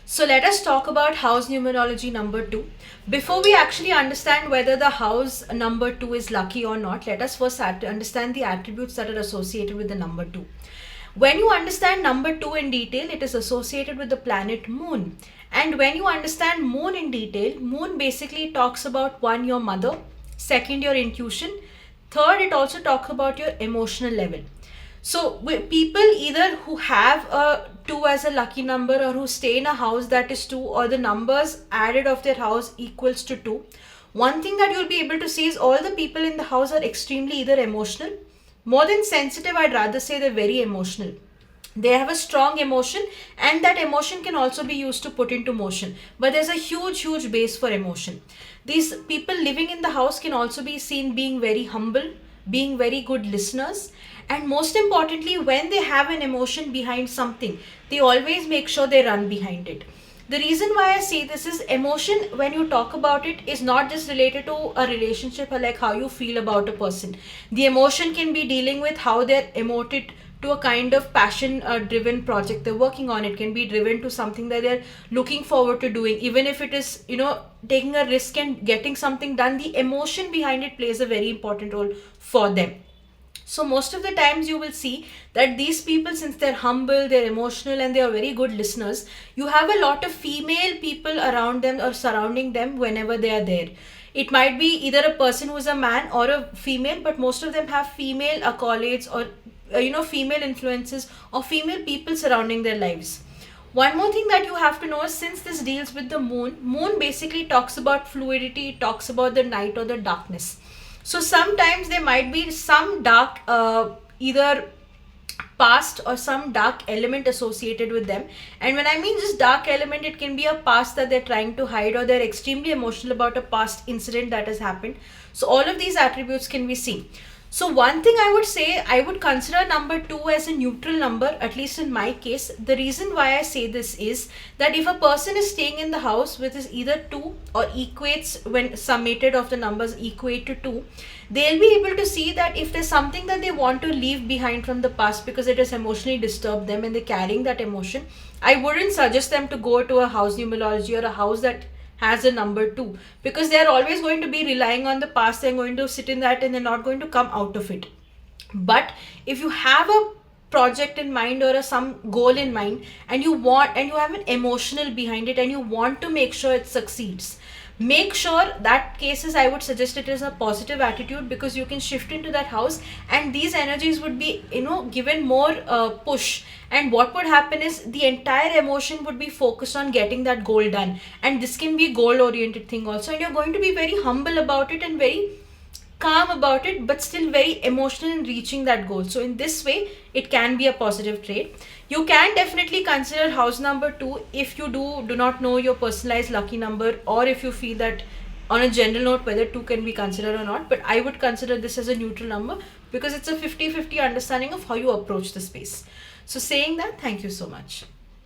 So let us talk about house numerology number 2. Before we actually understand whether the house number 2 is lucky or not, let us first understand the attributes that are associated with the number 2. When you understand number 2 in detail, it is associated with the planet Moon. And when you understand Moon in detail, Moon basically talks about one, your mother, second, your intuition, third, it also talks about your emotional level. So people either who have a 2 as a lucky number or who stay in a house that is 2 or the numbers added of their house equals to 2. One thing that you'll be able to see is all the people in the house are extremely either emotional. More than sensitive, I'd rather say they're very emotional. They have a strong emotion, and that emotion can also be used to put into motion, but there's a huge base for emotion. These people living in the house can also be seen being very humble, being very good listeners, and most importantly, when they have an emotion behind something, they always make sure they run behind it. The reason why I say this is emotion, when you talk about it, is not just related to a relationship or like how you feel about a person. The emotion can be dealing with how they're emoted to a kind of passion driven project they're working on. It can be driven to something that they're looking forward to doing, even if it is, taking a risk and getting something done. The emotion behind it plays a very important role for them. So most of the times you will see that these people, since they're humble, they're emotional, and they are very good listeners, you have a lot of female people around them or surrounding them whenever they are there. It might be either a person who is a man or a female, but most of them have female accolades or female influences or female people surrounding their lives. One more thing that you have to know is, since this deals with the moon basically talks about fluidity, it talks about the night or the darkness. So sometimes there might be some dark, either past or some dark element associated with them. And when I mean just dark element, it can be a past that they're trying to hide, or they're extremely emotional about a past incident that has happened. So all of these attributes can be seen. So one thing I would say, I would consider number 2 as a neutral number, at least in my case. The reason why I say this is that if a person is staying in the house which is either 2 or equates, when summated of the numbers equate to 2, they'll be able to see that if there's something that they want to leave behind from the past because it has emotionally disturbed them and they're carrying that emotion, I wouldn't suggest them to go to a house numerology or a house that has a number 2, because they are always going to be relying on the past. They're going to sit in that and they're not going to come out of it. But if you have a project in mind or some goal in mind, and you have an emotional behind it and you want to make sure it succeeds, make sure that cases I would suggest it is a positive attitude, because you can shift into that house and these energies would be given more push. And what would happen is the entire emotion would be focused on getting that goal done, and this can be goal oriented thing also, and you're going to be very humble about it and very calm about it, but still very emotional in reaching that goal. So in this way it can be a positive trait. You can definitely consider house number 2 if you do not know your personalized lucky number, or if you feel that on a general note whether 2 can be considered or not. But I would consider this as a neutral number, because it's a 50-50 understanding of how you approach the space. So saying that, thank you so much.